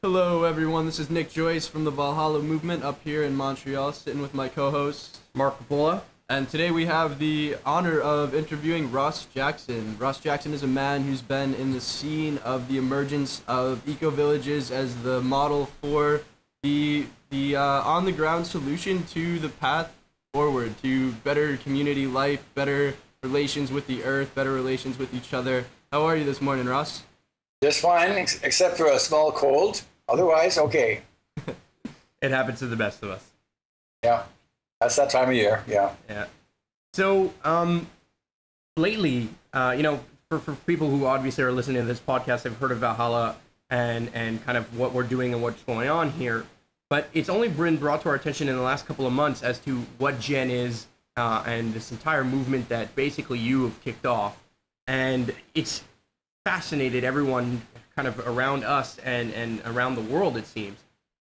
Hello, everyone. This is Nick Joyce from the Valhalla Movement up here in Montreal, sitting with my co-host, Marc Coppola. And today we have the honor of interviewing Ross Jackson. Ross Jackson is a man who's been in the scene of the emergence of eco-villages as the model for the on-the-ground solution to the path forward, to better community life, better relations with the earth, better relations with each other. How are you this morning, Ross? Just fine, except for a small cold. Otherwise, okay. It happens to the best of us. Yeah, that's that time of year. Yeah. Yeah. So, lately, for people who obviously are listening to this podcast, have heard of Valhalla and kind of what we're doing and what's going on here. But it's only been brought to our attention in the last couple of months as to what Gen is and this entire movement that basically you have kicked off. And it's fascinated everyone kind of around us and around the world, it seems,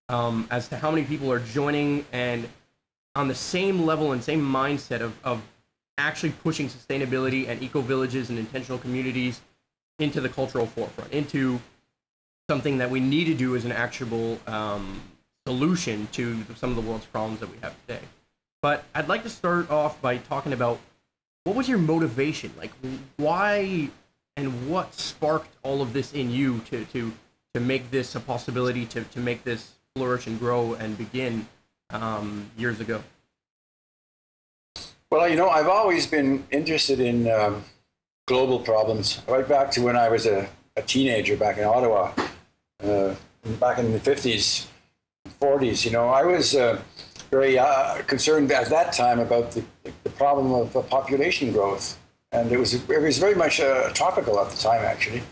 as to how many people are joining and on the same level and same mindset of actually pushing sustainability and eco-villages and intentional communities into the cultural forefront, into something that we need to do as an actionable solution to some of the world's problems that we have today. But I'd like to start off by talking about what was your motivation? Like, why and what sparked all of this in you to make this a possibility, to make this flourish and grow and begin years ago? Well, I've always been interested in global problems, right back to when I was a teenager back in Ottawa, back in the 50s, 40s. I was very concerned at that time about the problem of population growth. And it was very much topical at the time, actually.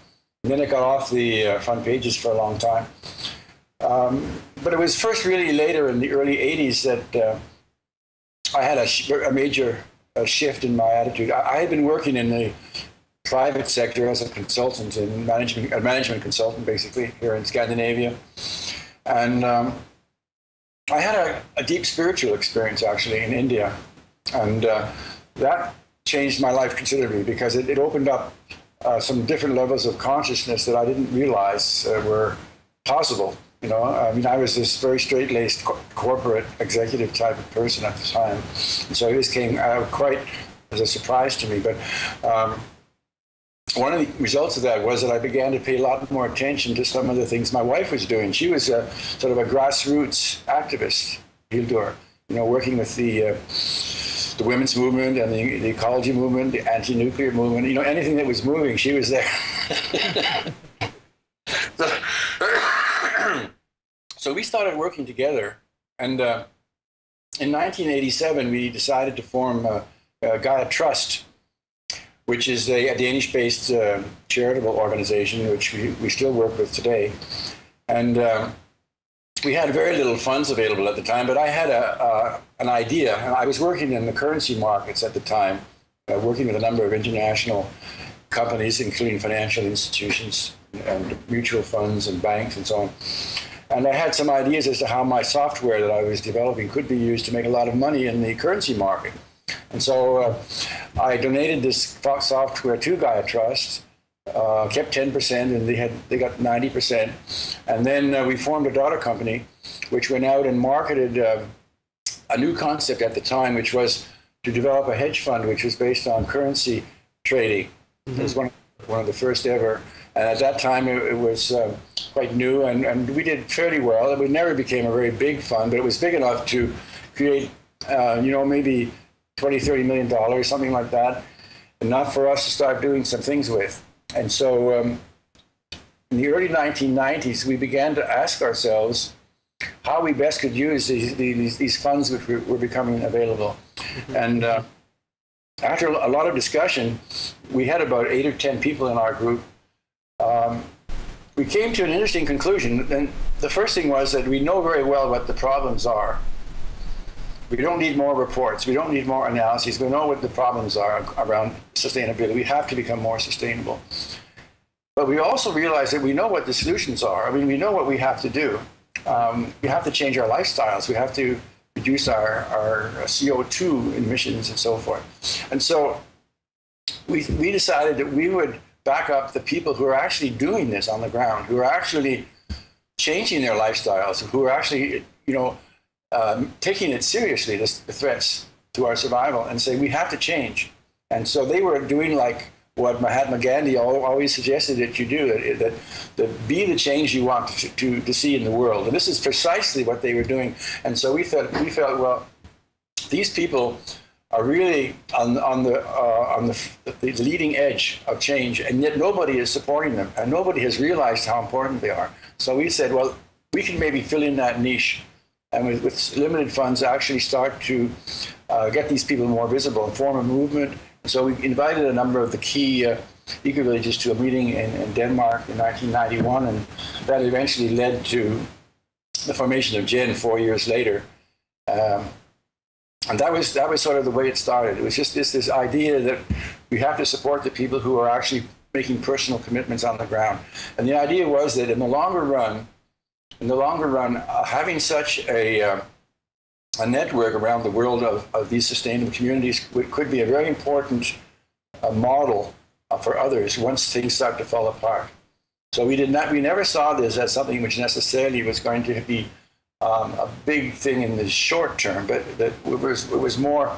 And then it got off the front pages for a long time. But it was first really later in the early 80s that I had a major shift in my attitude. I had been working in the private sector as a consultant, a management consultant, basically, here in Scandinavia. And I had a deep spiritual experience, actually, in India. And that changed my life considerably because it opened up some different levels of consciousness that I didn't realize were possible. I was this very straight-laced corporate executive type of person at the time. And so this came quite as a surprise to me. But one of the results of that was that I began to pay a lot more attention to some of the things my wife was doing. She was sort of a grassroots activist, working with the women's movement and the ecology movement, the anti-nuclear movement, anything that was moving, she was there. So we started working together. And in 1987, we decided to form Gaia Trust, which is a Danish-based charitable organization, which we still work with today. And we had very little funds available at the time, but I had an idea. And I was working in the currency markets at the time, working with a number of international companies, including financial institutions and mutual funds and banks and so on. And I had some ideas as to how my software that I was developing could be used to make a lot of money in the currency market. And so I donated this software to Gaia Trust, kept 10%, and they got 90%. And then we formed a daughter company, which went out and marketed a new concept at the time, which was to develop a hedge fund, which was based on currency trading. Mm-hmm. It was one of the first ever. And at that time, it was quite new, and we did fairly well. It never became a very big fund, but it was big enough to create, maybe $20–30 million, something like that, enough for us to start doing some things with. And so in the early 1990s, we began to ask ourselves how we best could use these funds which were becoming available. Mm-hmm. And after a lot of discussion, we had about 8 or 10 people in our group. We came to an interesting conclusion. And the first thing was that we know very well what the problems are. We don't need more reports. We don't need more analyses. We know what the problems are around sustainability. We have to become more sustainable. But we also realize that we know what the solutions are. I mean, we know what we have to do. We have to change our lifestyles. We have to reduce our CO2 emissions and so forth. And so we decided that we would back up the people who are actually doing this on the ground, who are actually changing their lifestyles, who are actually, taking it seriously, the threats to our survival, and say we have to change. And so they were doing like what Mahatma Gandhi always suggested that you do, that be the change you want to see in the world. And this is precisely what they were doing. And so we felt, well, these people are really on the leading edge of change, and yet nobody is supporting them, and nobody has realized how important they are. So we said, well, we can maybe fill in that niche, and with limited funds, actually start to get these people more visible and form a movement. So we invited a number of the key eco-villages to a meeting in Denmark in 1991, and that eventually led to the formation of GEN 4 years later. And that was sort of the way it started. It was just this idea that we have to support the people who are actually making personal commitments on the ground. And the idea was that in the longer run, having such a network around the world of these sustainable communities could be a very important model for others once things start to fall apart. So we never saw this as something which necessarily was going to be a big thing in the short term, but that it was more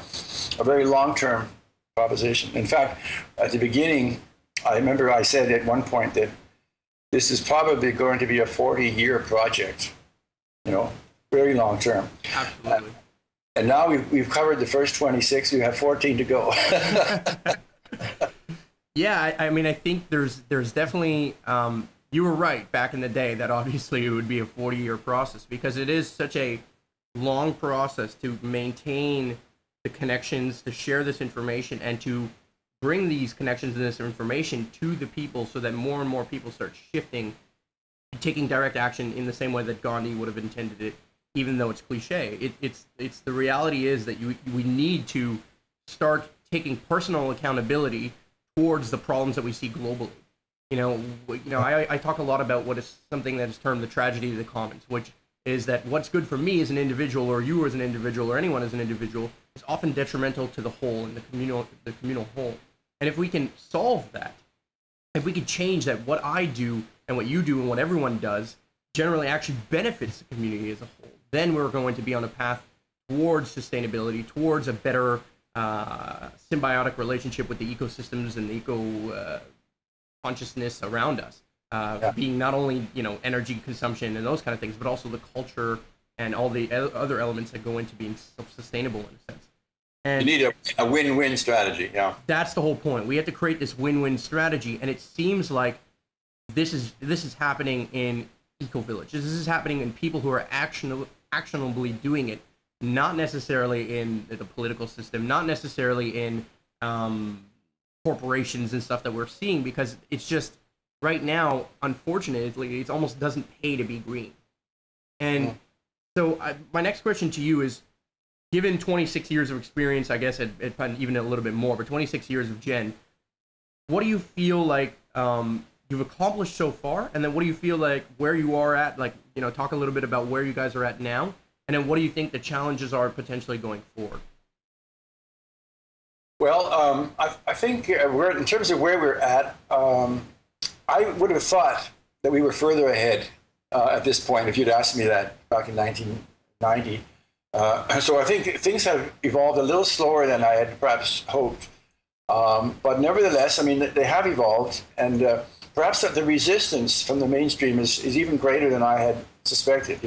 a very long-term proposition. In fact, at the beginning, I remember I said at one point that this is probably going to be a 40-year project, very long-term. Absolutely. And now we've covered the first 26. We have 14 to go. Yeah, I mean, I think there's definitely. You were right back in the day that obviously it would be a 40-year process, because it is such a long process to maintain the connections, to share this information, and to bring these connections and this information to the people so that more and more people start shifting, taking direct action in the same way that Gandhi would have intended it, even though it's cliche. It's the reality is that we need to start taking personal accountability towards the problems that we see globally. I talk a lot about what is something that is termed the tragedy of the commons, which is that what's good for me as an individual, or you as an individual, or anyone as an individual, is often detrimental to the whole and the communal whole. And if we can solve that, if we can change that, what I do and what you do and what everyone does generally actually benefits the community as a whole, then we're going to be on a path towards sustainability, towards a better symbiotic relationship with the ecosystems and the eco consciousness around us, being not only energy consumption and those kind of things, but also the culture and all the other elements that go into being self-sustainable in a sense. And you need a win-win strategy. Yeah, that's the whole point. We have to create this win-win strategy, and it seems like this is happening in EcoVillage. This is happening in people who are actionably doing it, not necessarily in the political system, not necessarily in corporations and stuff that we're seeing, because it's just right now, unfortunately, it almost doesn't pay to be green. And so my next question to you is, given 26 years of experience, I guess even a little bit more, but 26 years of GEN, what do you feel like you've accomplished so far? And then what do you feel like where you are at, talk a little bit about where you guys are at now, and then what do you think the challenges are potentially going forward? Well, I think in terms of where we're at, I would have thought that we were further ahead at this point if you'd asked me that back in 1990. So I think things have evolved a little slower than I had perhaps hoped. But nevertheless, I mean, they have evolved, and perhaps the resistance from the mainstream is even greater than I had suspected.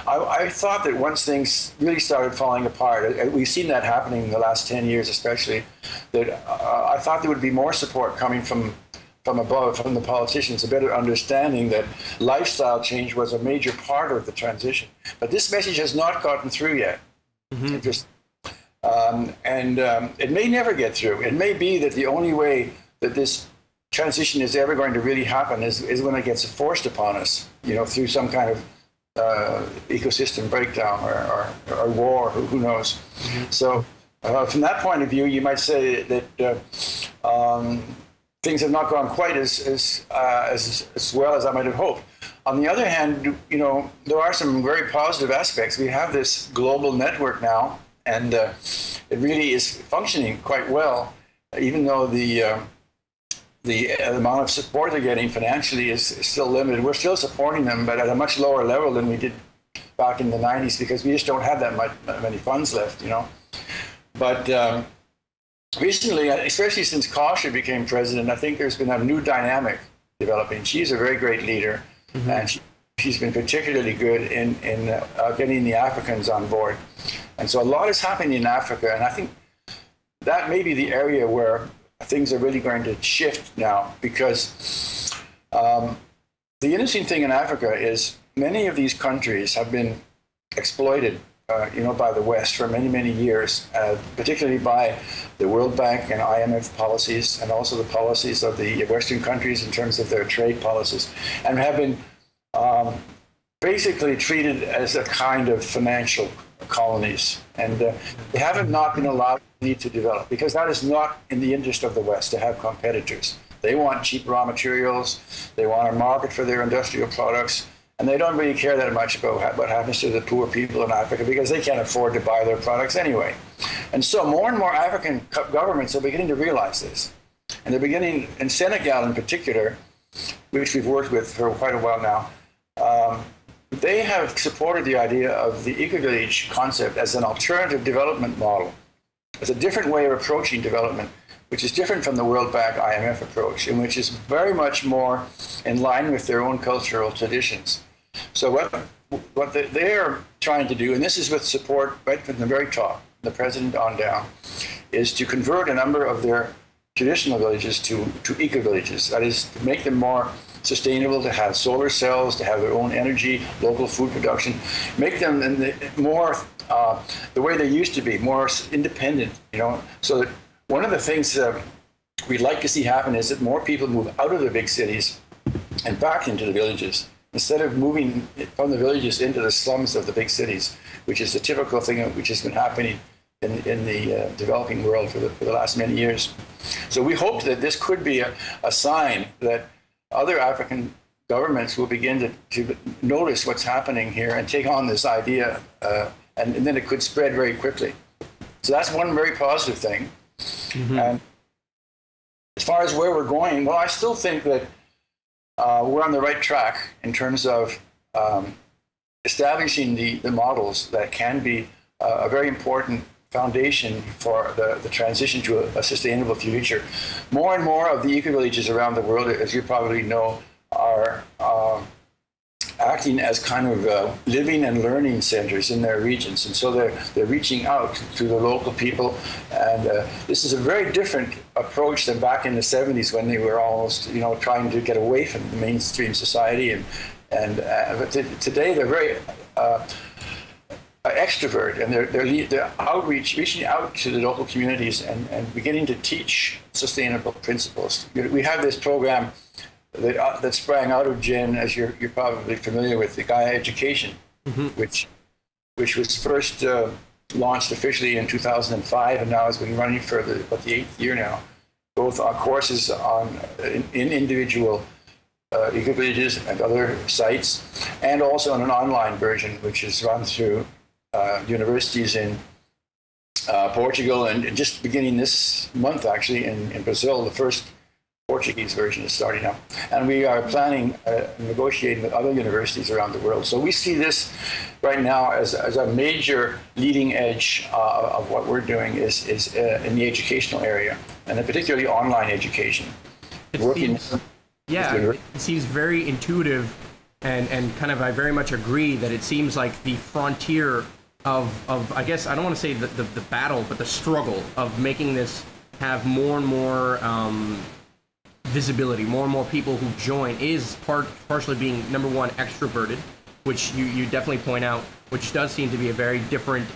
I thought that once things really started falling apart, we've seen that happening in the last 10 years especially, that I thought there would be more support coming from above, from the politicians, a better understanding that lifestyle change was a major part of the transition. But this message has not gotten through yet. It may never get through. It may be that the only way that this transition is ever going to really happen is when it gets forced upon us, through some kind of ecosystem breakdown or war, who knows. So from that point of view, you might say that things have not gone quite as well as I might have hoped. On the other hand, there are some very positive aspects. We have this global network now, and it really is functioning quite well, even though the the amount of support they're getting financially is still limited. We're still supporting them, but at a much lower level than we did back in the 90s, because we just don't have that many funds left, you know. But recently, especially since Kasha became president, I think there's been a new dynamic developing. She's a very great leader, and she's been particularly good in getting the Africans on board. And so a lot is happening in Africa, and I think that may be the area where things are really going to shift now, because the interesting thing in Africa is many of these countries have been exploited, by the West for many, many years, particularly by the World Bank and IMF policies, and also the policies of the Western countries in terms of their trade policies, and have been basically treated as a kind of financial colonies. And they haven't not been allowed to develop, because that is not in the interest of the West to have competitors. They want cheap raw materials, they want a market for their industrial products, and they don't really care that much about what happens to the poor people in Africa, because they can't afford to buy their products anyway. And so more and more African governments are beginning to realize this. And they're beginning, in Senegal in particular, which we've worked with for quite a while now, they have supported the idea of the EcoVillage concept as an alternative development model. It's a different way of approaching development, which is different from the World Bank IMF approach, and which is very much more in line with their own cultural traditions. So what they're trying to do, and this is with support right from the very top, the president on down, is to convert a number of their traditional villages to eco-villages. That is, to make them more sustainable, to have solar cells, to have their own energy, local food production, make them more the way they used to be, more independent, so that one of the things we'd like to see happen is that more people move out of the big cities and back into the villages, instead of moving from the villages into the slums of the big cities, which is the typical thing which has been happening in the developing world for the last many years. So we hope that this could be a sign that other African governments will begin to notice what's happening here and take on this idea, and then it could spread very quickly. So that's one very positive thing. And as far as where we're going, well, I still think that we're on the right track in terms of establishing the models that can be a very important foundation for the transition to a sustainable future. More and more of the eco-villages around the world, as you probably know, are acting as kind of living and learning centers in their regions. And so they're reaching out to the local people. And this is a very different approach than back in the 70s, when they were almost, trying to get away from the mainstream society. But today they're very extrovert, and they're reaching out to the local communities and beginning to teach sustainable principles. We have this program that sprang out of Jen, as you're probably familiar with, the Gaia Education, which was first launched officially in 2005, and now has been running for the 8th year now. Both on courses in individual eco-villages and other sites, and also on an online version, which is run through universities in Portugal, and just beginning this month, actually, in Brazil, the first Portuguese version is starting up. And we are planning, negotiating with other universities around the world. So we see this right now as a major leading edge of what we're doing is in the educational area, and particularly online education. It seems very intuitive, and kind of, I very much agree that it seems like the frontier of I guess, I don't want to say the battle, but the struggle of making this have more and more visibility, more and more people who join, is partially being, number one, extroverted, which you definitely point out, which does seem to be a very different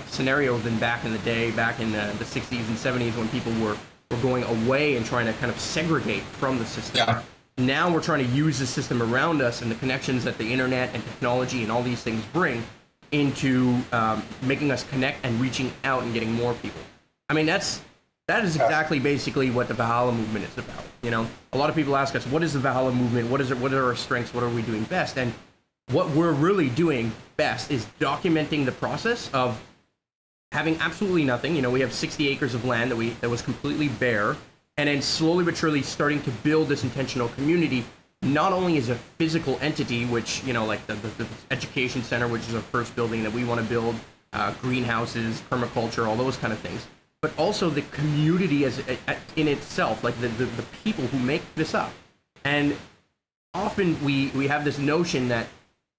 scenario than back in the day, back in the 60s and 70s, when people were going away and trying to kind of segregate from the system. Yeah. Now we're trying to use the system around us and the connections that the internet and technology and all these things bring into making us connect and reaching out and getting more people. I mean, that is exactly basically what the Valhalla Movement is about. A lot of people ask us, what is the Valhalla Movement? What is it? What are our strengths? What are we doing best? And what we're really doing best is documenting the process of having absolutely nothing. We have 60 acres of land that was completely bare, and then slowly but surely starting to build this intentional community, not only as a physical entity, which, you know, like the education center, which is our first building that we want to build, greenhouses, permaculture, all those kind of things, but also the community as in itself, like the people who make this up. And often we have this notion that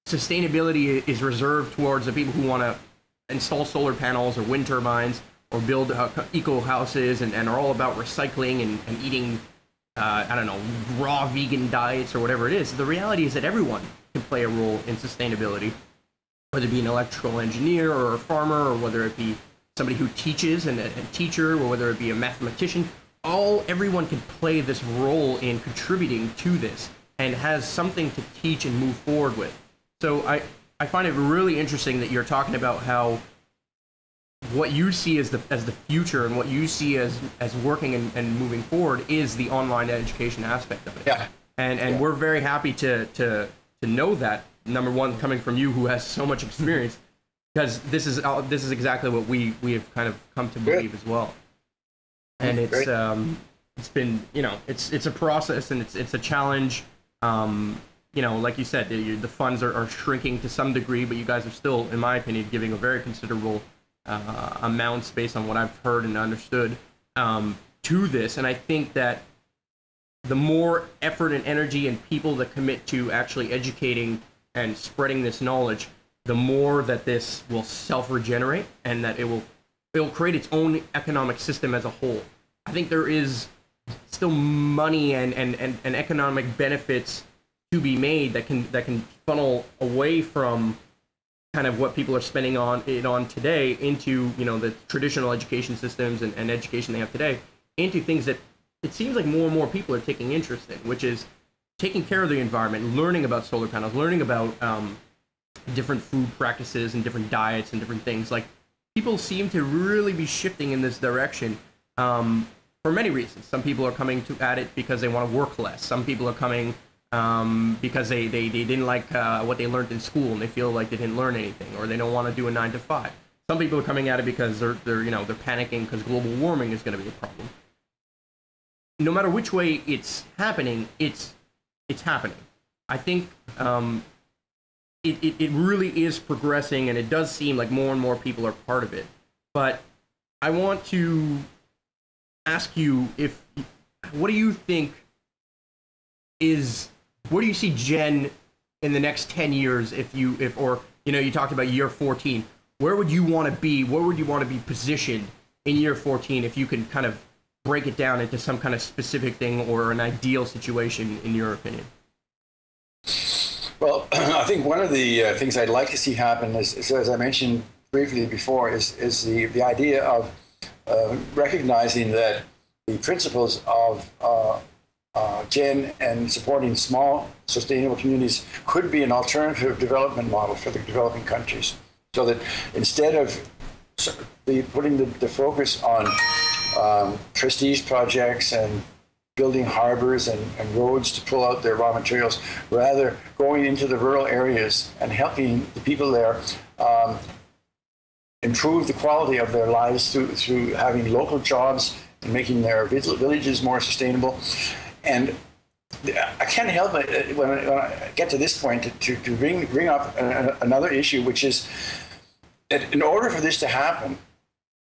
sustainability is reserved towards the people who want to install solar panels or wind turbines or build eco houses and are all about recycling and eating, I don't know, raw vegan diets or whatever it is. The reality is that everyone can play a role in sustainability, whether it be an electrical engineer or a farmer, or whether it be somebody who teaches and a teacher, or whether it be a mathematician. Everyone can play this role in contributing to this and has something to teach and move forward with. So I find it really interesting that you're talking about how what you see as the future and what you see as working and moving forward is the online education aspect of it. Yeah. And we're very happy to know that, number one, coming from you who has so much experience, because this is exactly what we have kind of come to believe as well. And it's been, you know, it's a process and it's a challenge. You know, like you said, the funds are shrinking to some degree, but you guys are still, in my opinion, giving a very considerable amounts based on what I've heard and understood to this. And I think that the more effort and energy and people that commit to actually educating and spreading this knowledge, the more that this will self-regenerate and that it'll create its own economic system as a whole. I think there is still money and economic benefits to be made that can funnel away from kind of what people are spending on today into, you know, the traditional education systems and education they have today, into things that it seems like more and more people are taking interest in, which is taking care of the environment, learning about solar panels, learning about different food practices and different diets and different things. Like, people seem to really be shifting in this direction for many reasons. Some people are coming at it because they want to work less. Some people are coming because they didn't like what they learned in school and they feel like they didn't learn anything, or they don't want to do a 9 to 5. Some people are coming at it because they're panicking because global warming is going to be a problem. No matter which way it's happening, it's happening. I think it really is progressing, and it does seem like more and more people are part of it. But I want to ask you, what do you think where do you see Gen in the next 10 years? You talked about year 14. Where would you want to be? Where would you want to be positioned in year 14 if you could kind of break it down into some kind of specific thing or an ideal situation, in your opinion? Well, I think one of the things I'd like to see happen is, as I mentioned briefly before, is the idea of recognizing that the principles of Gen and supporting small, sustainable communities could be an alternative development model for the developing countries. So that instead of putting the focus on prestige projects and building harbors and roads to pull out their raw materials, rather going into the rural areas and helping the people there improve the quality of their lives through having local jobs and making their villages more sustainable. And I can't help it when I get to this point to bring up another issue, which is that in order for this to happen,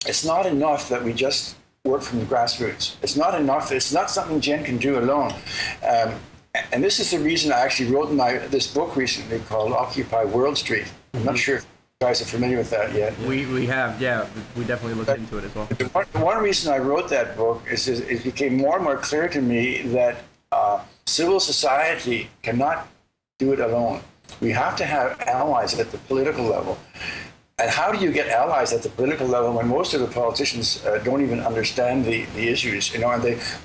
it's not enough that we just work from the grassroots. It's not enough. It's not something Gen can do alone. And this is the reason I actually wrote this book recently called Occupy World Street. I'm not sure if you guys are familiar with that yet. We have, yeah. We definitely looked into it as well. One reason I wrote that book is it became more and more clear to me that civil society cannot do it alone. We have to have allies at the political level. And how do you get allies at the political level when most of the politicians don't even understand the issues, and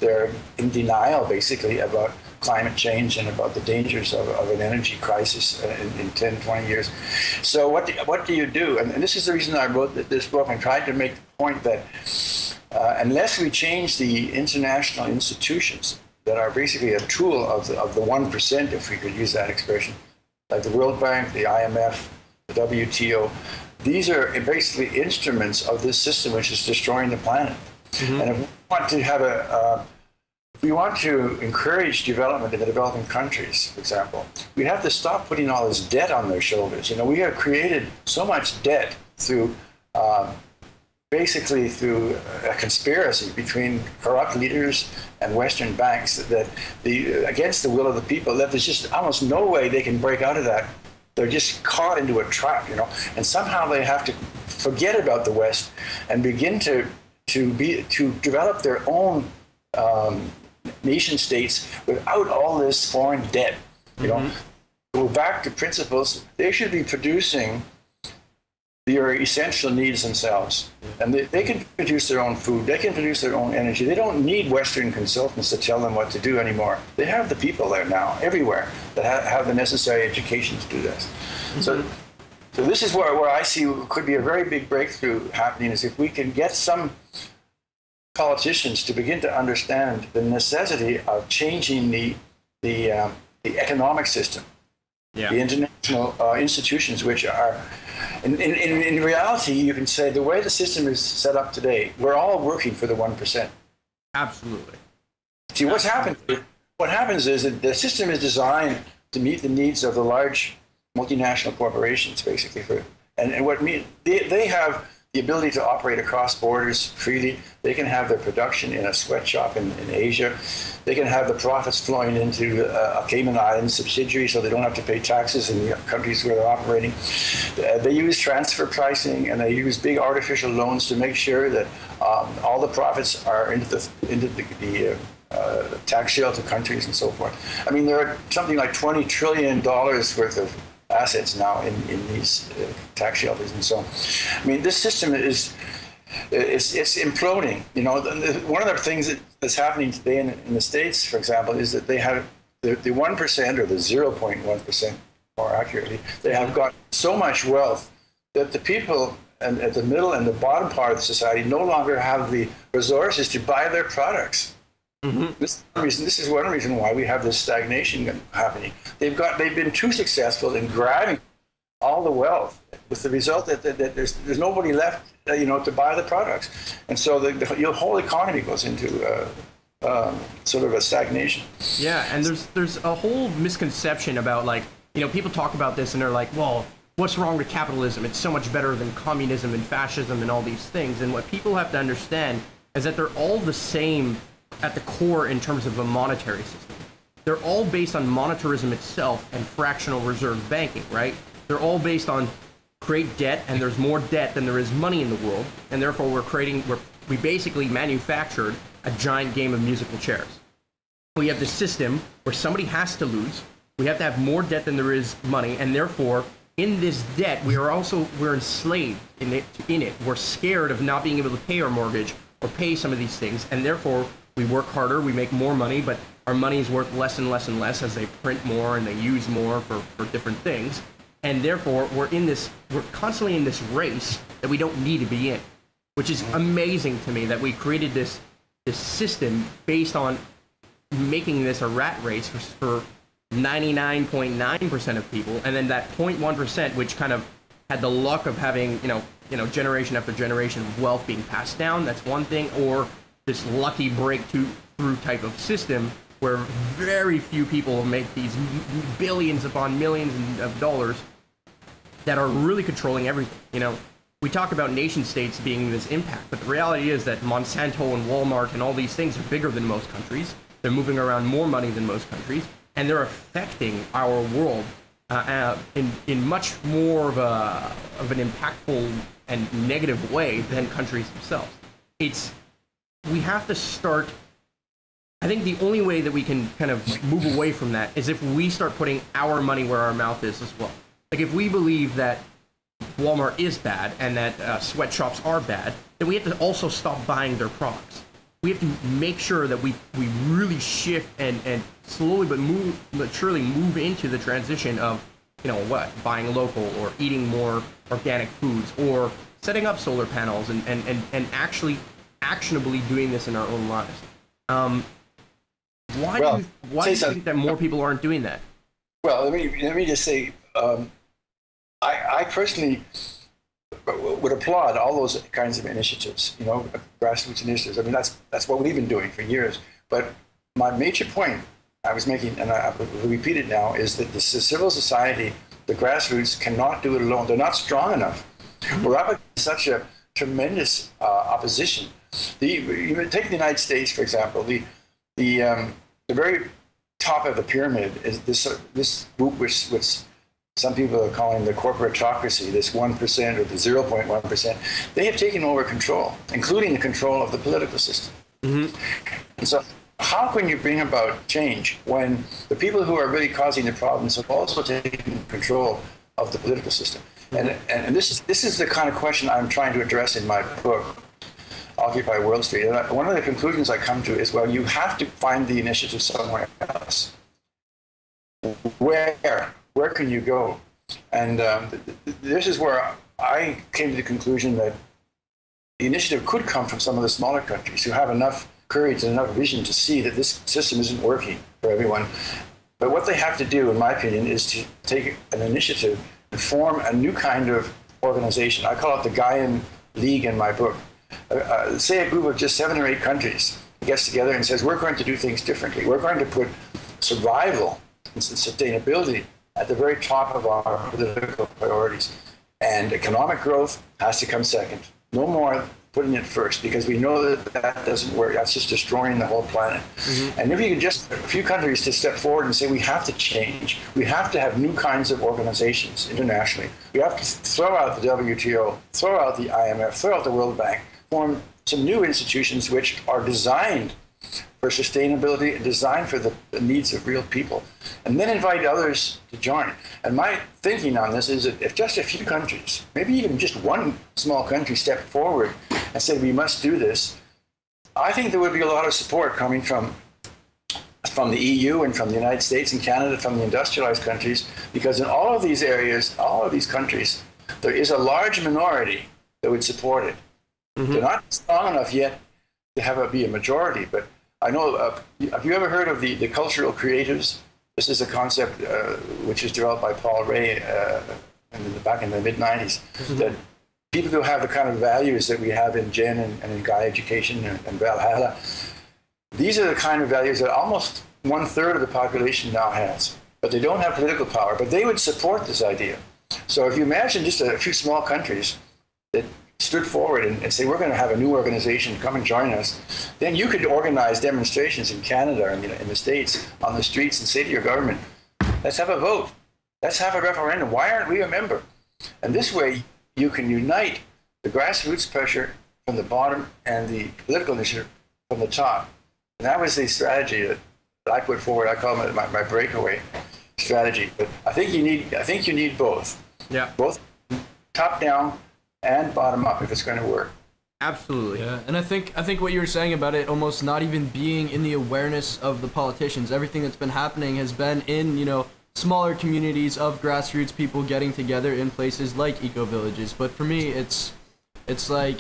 they're in denial basically about climate change and about the dangers of an energy crisis in 10, 20 years. So what do you do? And this is the reason I wrote this book and tried to make the point that unless we change the international institutions that are basically a tool of the 1%, if we could use that expression, like the World Bank, the IMF, the WTO, these are basically instruments of this system which is destroying the planet. Mm-hmm. And if we want to have if we want to encourage development in the developing countries, for example, we have to stop putting all this debt on their shoulders. You know, we have created so much debt through basically through a conspiracy between corrupt leaders and Western banks that against the will of the people, that there's just almost no way they can break out of that. They're just caught into a trap, you know, and somehow they have to forget about the West and begin to develop their own nation states without all this foreign debt. You know, go back to principles. They should be producing their essential needs themselves, and they can produce their own food. They can produce their own energy. They don't need Western consultants to tell them what to do anymore. They have the people there now, everywhere, that have the necessary education to do this. So this is where I see could be a very big breakthrough happening, is if we can get some politicians to begin to understand the necessity of changing the economic system, the international institutions, which are, in reality, you can say the way the system is set up today, we're all working for the 1%. Absolutely. See, what happens is that the system is designed to meet the needs of the large multinational corporations, basically, and what they have the ability to operate across borders freely. They can have their production in a sweatshop in Asia. They can have the profits flowing into a Cayman Islands subsidiary, so they don't have to pay taxes in the countries where they're operating. They use transfer pricing, and they use big artificial loans to make sure that all the profits are into the tax shelter countries and so forth. I mean, there are something like $20 trillion worth of assets now in these tax shelters, and so, I mean, this system it's imploding. You know, one of the things that's happening today in the States, for example, is that they have the 1% or the 0.1%, more accurately, they have got so much wealth that the people at the middle and the bottom part of the society no longer have the resources to buy their products. This is one reason why we have this stagnation happening. They've been too successful in grabbing all the wealth, with the result that there's nobody left, to buy the products, and so the whole economy goes into sort of a stagnation. Yeah, and there's a whole misconception about, like, people talk about this and they're like, well, what's wrong with capitalism? It's so much better than communism and fascism and all these things. And what people have to understand is that they're all the same at the core in terms of a monetary system. They're all based on monetarism itself and fractional reserve banking, right? They're all based on create debt, and there's more debt than there is money in the world, and therefore we basically manufactured a giant game of musical chairs. We have this system where somebody has to lose. We have to have more debt than there is money, and therefore in this debt we're enslaved in it. We're scared of not being able to pay our mortgage or pay some of these things, and therefore we work harder, we make more money, but our money is worth less and less and less as they print more and they use more for different things. And therefore, we're constantly in this race that we don't need to be in, which is amazing to me that we created this system based on making this a rat race for 99.9% of people, and then that 0.1%, which kind of had the luck of having, generation after generation of wealth being passed down. That's one thing, or this lucky breakthrough type of system where very few people make these billions upon millions of dollars that are really controlling everything. We talk about nation states being this impact, but the reality is that Monsanto and Walmart and all these things are bigger than most countries. They're moving around more money than most countries, and they're affecting our world in much more of an impactful and negative way than countries themselves. We have to start. I think the only way that we can kind of move away from that is if we start putting our money where our mouth is as well. Like, if we believe that Walmart is bad and that sweatshops are bad, then we have to also stop buying their products. We have to make sure that we really shift and slowly but surely move into the transition of, buying local or eating more organic foods or setting up solar panels and actually actionably doing this in our own lives. Why do you think that more people aren't doing that? Well, let me just say, I personally would applaud all those kinds of initiatives, grassroots initiatives. I mean, that's what we've been doing for years. But my major point I was making, and I will repeat it now, is that the civil society, the grassroots, cannot do it alone. They're not strong enough. We're up against such a tremendous opposition. You take the United States, for example. The very top of the pyramid is this group, which some people are calling the corporatocracy, this 1% or the 0.1%. They have taken over control, including the control of the political system. And so how can you bring about change when the people who are really causing the problems have also taken control of the political system? And this is the kind of question I'm trying to address in my book, Occupy World Street. And one of the conclusions I come to is, well, you have to find the initiative somewhere else. Where can you go? And this is where I came to the conclusion that the initiative could come from some of the smaller countries who have enough courage and enough vision to see that this system isn't working for everyone. But what they have to do, in my opinion, is to take an initiative and form a new kind of organization. I call it the Gaian League in my book. Say a group of just 7 or 8 countries gets together and says, we're going to do things differently. We're going to put survival and sustainability at the very top of our political priorities. And economic growth has to come second. No more putting it first, because we know that doesn't work. That's just destroying the whole planet. And if you can just a few countries to step forward and say, we have to change. We have to have new kinds of organizations internationally. We have to throw out the WTO, throw out the IMF, throw out the World Bank, form some new institutions which are designed for sustainability and designed for the needs of real people, and then invite others to join. And my thinking on this is that if just a few countries, maybe even just one small country, stepped forward and said we must do this, I think there would be a lot of support coming from the EU and from the United States and Canada, from the industrialized countries, because in all of these areas, all of these countries, there is a large minority that would support it. They're not strong enough yet to have it be a majority, but I know, have you ever heard of the cultural creatives? This is a concept which was developed by Paul Ray back in the mid-90s, that people who have the kind of values that we have in Gen and in Guy Education and Valhalla, these are the kind of values that almost 1/3 of the population now has, but they don't have political power, but they would support this idea. So if you imagine just a few small countries that stood forward and say, we're going to have a new organization, come and join us, then you could organize demonstrations in Canada and in the States on the streets and say to your government, let's have a vote. Let's have a referendum. Why aren't we a member? And this way you can unite the grassroots pressure from the bottom and the political initiative from the top. And that was the strategy that I put forward. I call it my breakaway strategy. But I think you need both. Yeah. Both top down and bottom up if it's going to work. Absolutely. Yeah, and I think what you were saying about it almost not even being in the awareness of the politicians. Everything that's been happening has been in, smaller communities of grassroots people getting together in places like eco-villages. But for me, it's like,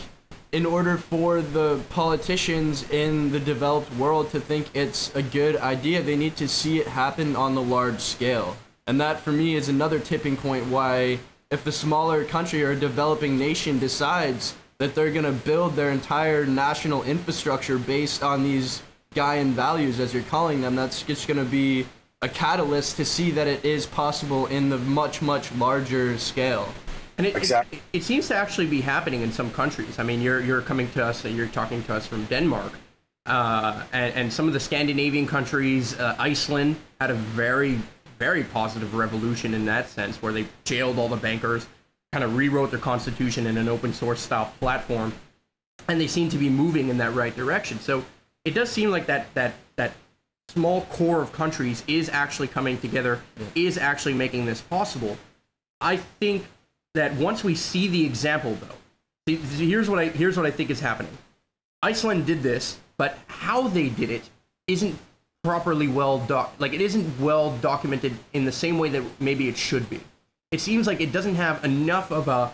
in order for the politicians in the developed world to think it's a good idea, they need to see it happen on the large scale. And that, for me, is another tipping point why, if the smaller country or developing nation decides that they're going to build their entire national infrastructure based on these Gaian values, as you're calling them, that's just going to be a catalyst to see that it is possible in the much, much larger scale. And Exactly. it seems to actually be happening in some countries. I mean, you're coming to us, you're talking to us from Denmark, and some of the Scandinavian countries. Iceland had a very, very positive revolution in that sense, where they jailed all the bankers, kind of rewrote their constitution in an open source style platform, and they seem to be moving in that right direction. So it does seem like that small core of countries is actually coming together, is actually making this possible. I think that once we see the example, though, here's what I think is happening. Iceland did this, but how they did it isn't properly it isn't well documented in the same way that maybe it should be. It seems like it doesn't have enough of a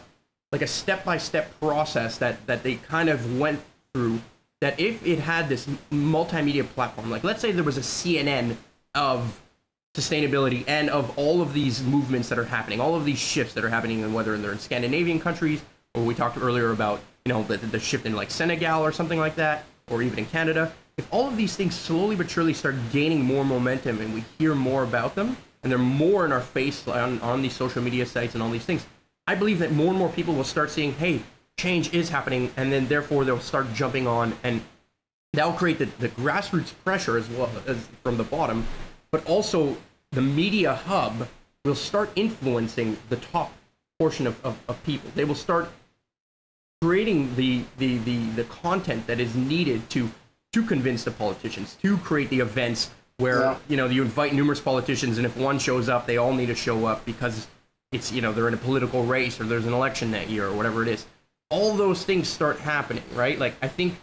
step-by-step process that they kind of went through, that if it had this multimedia platform, like let's say there was a CNN of sustainability and of all of these movements that are happening, all of these shifts that are happening, and whether they're in Scandinavian countries, or we talked earlier about the shift in like Senegal or something like that, or even in Canada. if all of these things slowly but surely start gaining more momentum and we hear more about them, and they're more in our face on these social media sites and all these things, I believe that more and more people will start seeing, hey, change is happening, and then therefore they'll start jumping on, and that'll create the grassroots pressure as well as from the bottom, but also the media hub will start influencing the top portion of people. They will start creating the content that is needed to convince the politicians, to create the events where you invite numerous politicians, and if one shows up, they all need to show up because it's they're in a political race or there's an election that year or whatever it is. All those things start happening, right? Like, I think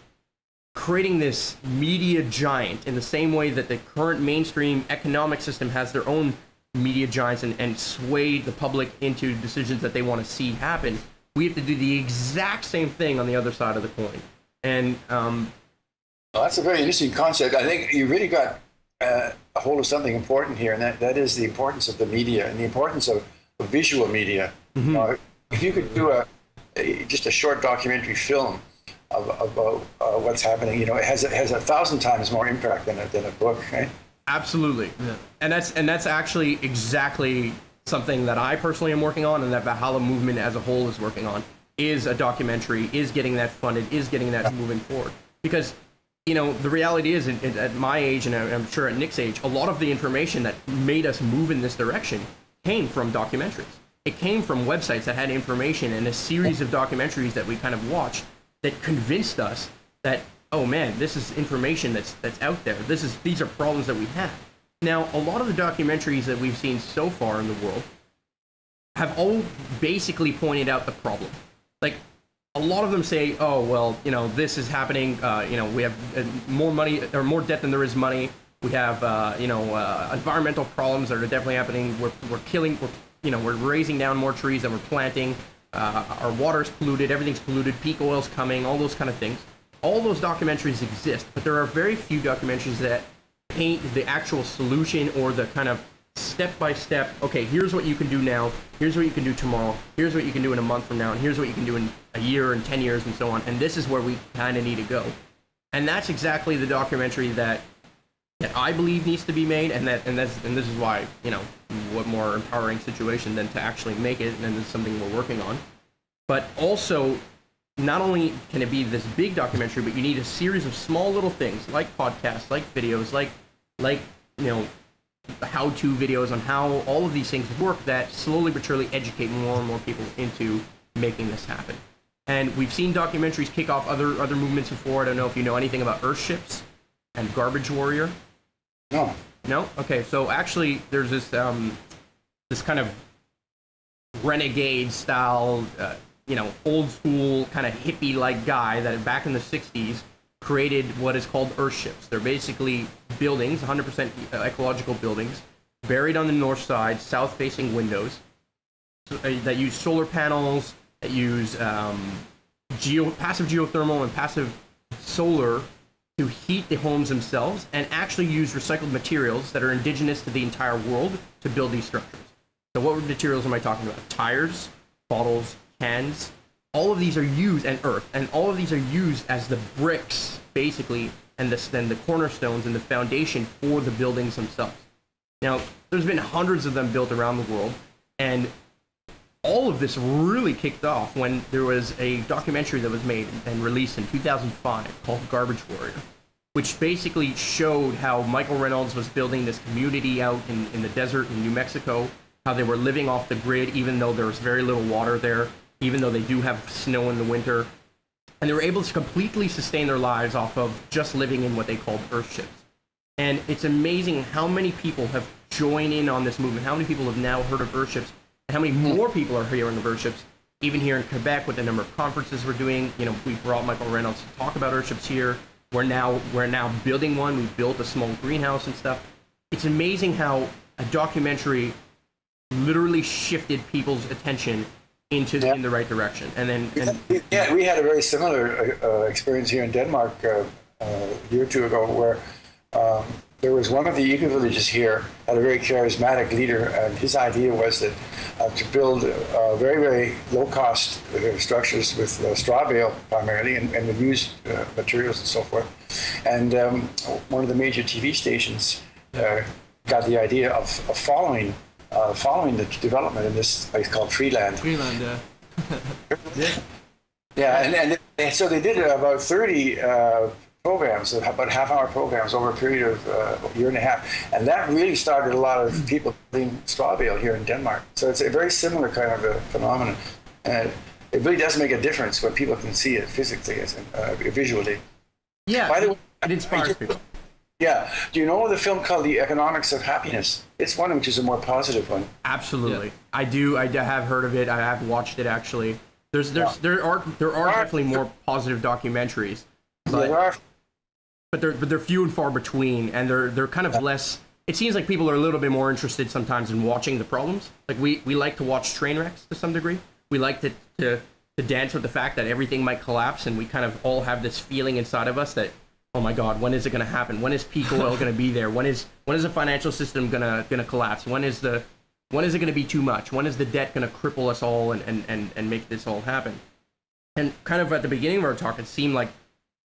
creating this media giant in the same way that the current mainstream economic system has their own media giants and sway the public into decisions that they want to see happen, we have to do the exact same thing on the other side of the coin. And well, that's a very interesting concept. I think you really got a hold of something important here, and that is the importance of the media and the importance of visual media. Mm-hmm. If you could do just a short documentary film about what's happening, it has 1,000 times more impact than a book, right? Absolutely. Yeah. And that's actually exactly something that I personally am working on, and that Valhalla Movement as a whole is working on, is a documentary, is getting that funded, is getting that moving forward. Because, the reality is, at my age, and I'm sure at Nick's age, a lot of the information that made us move in this direction came from documentaries. It came from websites that had information and a series of documentaries that we kind of watched that convinced us that, oh man, this is information that's out there. These are problems that we have. Now, a lot of the documentaries that we've seen so far in the world have all basically pointed out the problem. Like, a lot of them say, oh, well, this is happening. We have more money or more debt than there is money. We have, environmental problems that are definitely happening. We're raising down more trees than we're planting. Our water's polluted. Everything's polluted. Peak oil's coming. All those kind of things. All those documentaries exist, but there are very few documentaries that paint the actual solution or the kind of step-by-step, okay, here's what you can do now, here's what you can do tomorrow, here's what you can do in a month from now, and here's what you can do in a year and 10 years and so on, and this is where we kind of need to go. And that's exactly the documentary that I believe needs to be made, and this is why, what more empowering situation than to actually make it, and it's something we're working on. But also, not only can it be this big documentary, but you need a series of small little things, like podcasts, like videos, like how-to videos on how all of these things work that slowly but surely educate more and more people into making this happen. And we've seen documentaries kick off other movements before. I don't know if you know anything about Earthships and Garbage Warrior. No. No? Okay, so actually there's this kind of renegade style, old school kind of hippie-like guy that back in the 60s created what is called Earthships. They're basically buildings, 100% ecological buildings, buried on the north side, south-facing windows, that use solar panels, that use passive geothermal and passive solar to heat the homes themselves, and actually use recycled materials that are indigenous to the entire world to build these structures. So what materials am I talking about? Tires, bottles, cans. All of these are used, and earth, and all of these are used as the bricks, basically, and then the cornerstones and the foundation for the buildings themselves. Now, there's been hundreds of them built around the world, and all of this really kicked off when there was a documentary that was made and released in 2005 called Garbage Warrior, which basically showed how Michael Reynolds was building this community out in the desert in New Mexico, how they were living off the grid even though there was very little water there, even though they do have snow in the winter. And they were able to completely sustain their lives off of just living in what they called Earthships. And it's amazing how many people have joined in on this movement, how many people have now heard of Earthships, and how many more people are hearing of Earthships, even here in Quebec with the number of conferences we're doing. We brought Michael Reynolds to talk about Earthships here. We're now building one. We built a small greenhouse and stuff. It's amazing how a documentary literally shifted people's attention in the right direction. And then we had a very similar experience here in Denmark a year or two ago, where there was one of the eco-villages here, had a very charismatic leader, and his idea was that to build very, very low-cost structures with straw bale primarily and used materials and so forth, And one of the major TV stations got the idea of following the development in this place called Freeland. Freeland, yeah. Yeah, and so they did about 30 programs, about half-hour programs over a period of a year and a half, and that really started a lot of people being straw bale here in Denmark. So it's a very similar kind of a phenomenon, and it really does make a difference when people can see it physically, visually. Yeah, by the way, it inspires people. Yeah. Do you know the film called The Economics of Happiness? It's one which is a more positive one. Absolutely, yeah. I do. I have heard of it. I have watched it actually. There are definitely more positive documentaries, but they're few and far between, and they're kind of less. It seems like people are a little bit more interested sometimes in watching the problems. Like we like to watch train wrecks to some degree. We like to dance with the fact that everything might collapse, and we kind of all have this feeling inside of us that, oh my God, when is it going to happen? When is peak oil going to be there? When is the financial system gonna collapse? When is it going to be too much? When is the debt going to cripple us all and make this all happen? And kind of at the beginning of our talk, it seemed like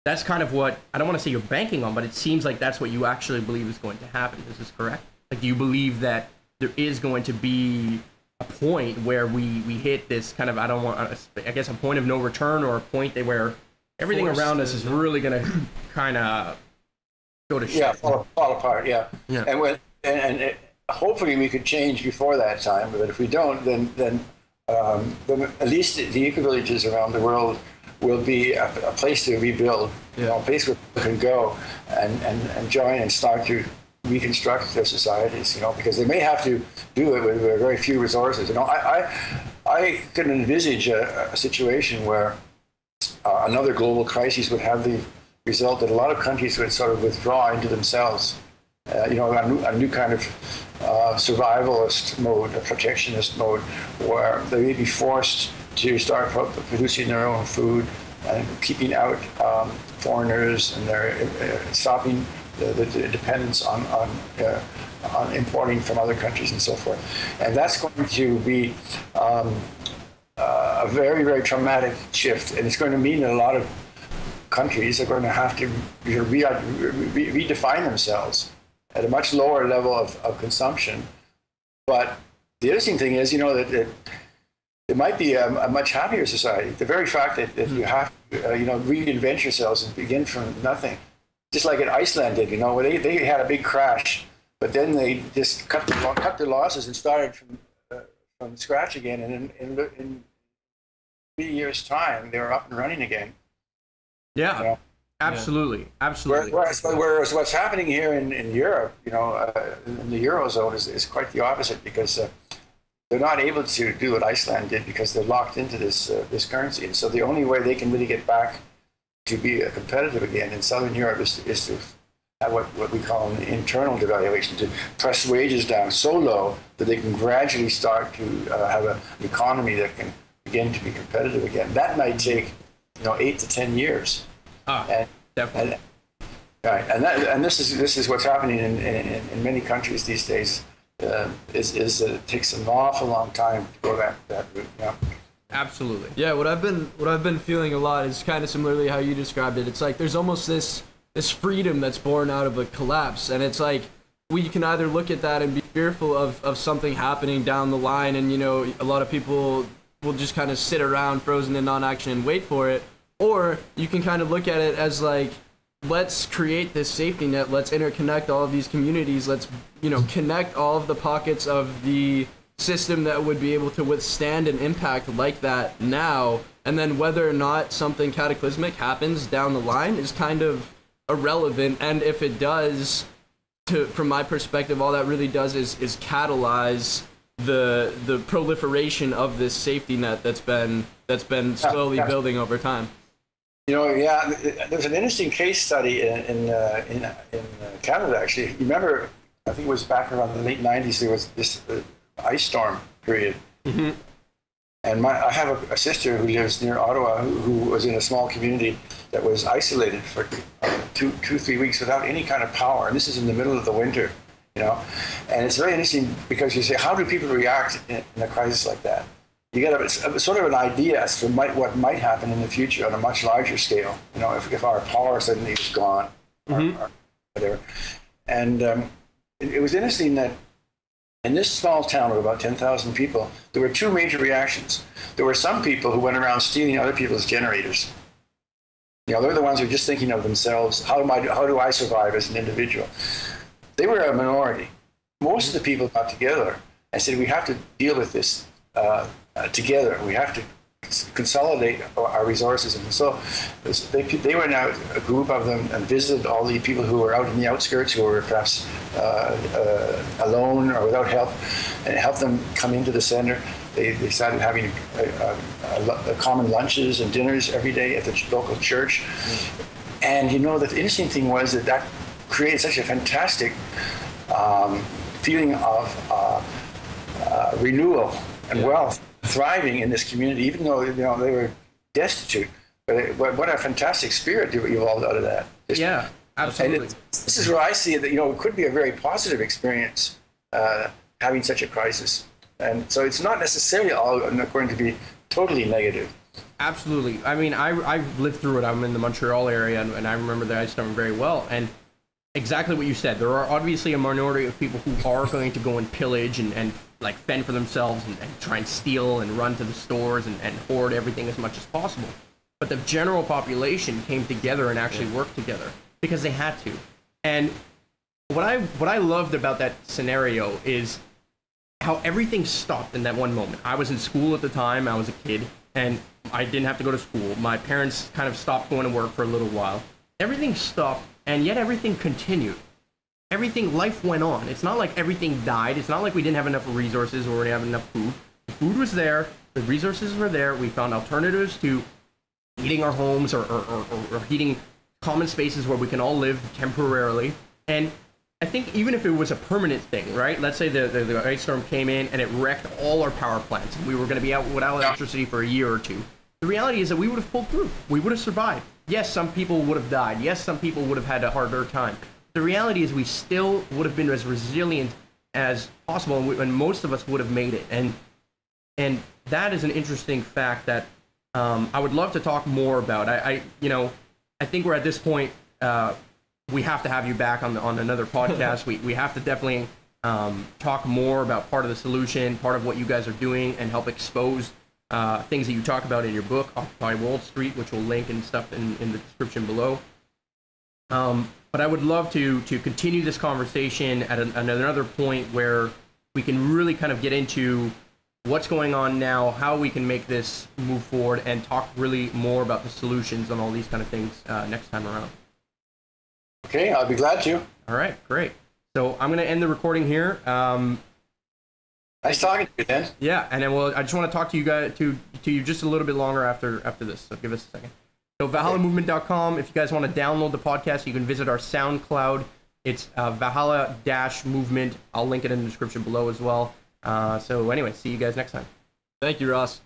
that's kind of what, I don't want to say you're banking on, but it seems like that's what you actually believe is going to happen. Is this correct? Like, do you believe that there is going to be a point where we hit this kind of, I guess a point of no return, or a point where everything around us is really going to kind of go to shit? Yeah, fall apart, yeah. And hopefully we could change before that time, but if we don't, then at least the eco-villages around the world will be a place to rebuild, a place where people can go and join and start to reconstruct their societies, because they may have to do it with very few resources. I could envisage a situation where another global crisis would have the result that a lot of countries would sort of withdraw into themselves. A new kind of survivalist mode, a protectionist mode, where they may be forced to start producing their own food and keeping out foreigners, and they're stopping the dependence on importing from other countries and so forth. And that's going to be a very, very traumatic shift, and it's going to mean that a lot of countries are going to have to redefine themselves at a much lower level of consumption. But the interesting thing is, that it might be a much happier society. The very fact that you have to, reinvent yourselves and begin from nothing, just like in Iceland did, where they had a big crash, but then they just cut their losses and started from scratch again, and in 3 years' time, they were up and running again. Yeah. Absolutely. Whereas what's happening here in Europe, in the Eurozone is quite the opposite, because they're not able to do what Iceland did, because they're locked into this currency. And so the only way they can really get back to be competitive again in Southern Europe is to have what we call an internal devaluation, to press wages down so low that they can gradually start to have an economy that can begin to be competitive again. That might take 8 to 10 years. Definitely. And this is what's happening in many countries these days. Is that it takes an awful long time to go that route. Yeah. Absolutely. Yeah, what I've been feeling a lot is kind of similarly how you described it. It's like there's almost this freedom that's born out of a collapse, and it's like we can either look at that and be fearful of something happening down the line, and a lot of people will just kind of sit around frozen in non-action and wait for it, or you can kind of look at it as like, let's create this safety net, let's interconnect all of these communities, let's connect all of the pockets of the system that would be able to withstand an impact like that now, and then whether or not something cataclysmic happens down the line is kind of irrelevant. And if it does, from my perspective, all that really does is catalyze the proliferation of this safety net that's been slowly building over time. There's an interesting case study in Canada, actually. You remember, I think it was back around the late 90s, there was this ice storm period. Mm-hmm. And I have a sister who lives near Ottawa who was in a small community that was isolated for 2-3 weeks without any kind of power. And this is in the middle of the winter, And it's very interesting because you say, how do people react in a crisis like that? you get a sort of an idea as to what might happen in the future on a much larger scale. You know, if our power suddenly was gone, or whatever. And it was interesting that in this small town of about 10,000 people, there were two major reactions. There were some people who went around stealing other people's generators. You know, they're the ones who are just thinking of themselves. How do I survive as an individual? They were a minority. Most of the people got together and said, we have to deal with this together. We have to consolidate our resources. And so they went out, a group of them, and visited all the people who were out in the outskirts, who were perhaps alone or without help, and helped them come into the center. They started having common lunches and dinners every day at the local church. And you know, the interesting thing was that created such a fantastic feeling of renewal and wealth, thriving in this community, even though, you know, they were destitute. But what a fantastic spirit evolved out of that. Yeah, absolutely. This is where I see it, that, you know, it could be a very positive experience having such a crisis. And so it's not necessarily all going to be totally negative. Absolutely. I mean, I've lived through it. I'm in the Montreal area, and I remember the Ice Storm very well. And exactly what you said. There are obviously a minority of people who are going to go and pillage and like fend for themselves and try and steal and run to the stores and hoard everything as much as possible. But the general population came together and actually worked together because they had to. And what I loved about that scenario is how everything stopped in that one moment. I was in school at the time. I was a kid, and I didn't have to go to school. My parents kind of stopped going to work for a little while. Everything stopped, and yet everything continued. Life went on. It's not like everything died. It's not like we didn't have enough resources or we didn't have enough food. The food was there. The resources were there. We found alternatives to heating our homes or heating common spaces where we can all live temporarily. And I think even if it was a permanent thing, right? Let's say the ice storm came in and it wrecked all our power plants and we were going to be out without electricity for a year or two. The reality is that we would have pulled through. We would have survived. Yes, some people would have died. Yes, some people would have had a harder time. The reality is we still would have been as resilient as possible, and most of us would have made it. And that is an interesting fact that I would love to talk more about. I think we're at this point. We have to have you back on another podcast. We have to definitely talk more about part of the solution, part of what you guys are doing, and help expose things that you talk about in your book, Occupy Wall Street, which we'll link and stuff in the description below. But I would love to continue this conversation at another point where we can really kind of get into what's going on now, how we can make this move forward, and talk really more about the solutions on all these kind of things next time around. Okay, I'll be glad to. All right, great. So I'm going to end the recording here. Nice talking to you, Dan. Yeah, and then I just want to talk to you guys to you just a little bit longer after this. So give us a second. So ValhallaMovement.com. If you guys want to download the podcast, you can visit our SoundCloud. It's Valhalla-Movement. I'll link it in the description below as well. So anyway, see you guys next time. Thank you, Ross.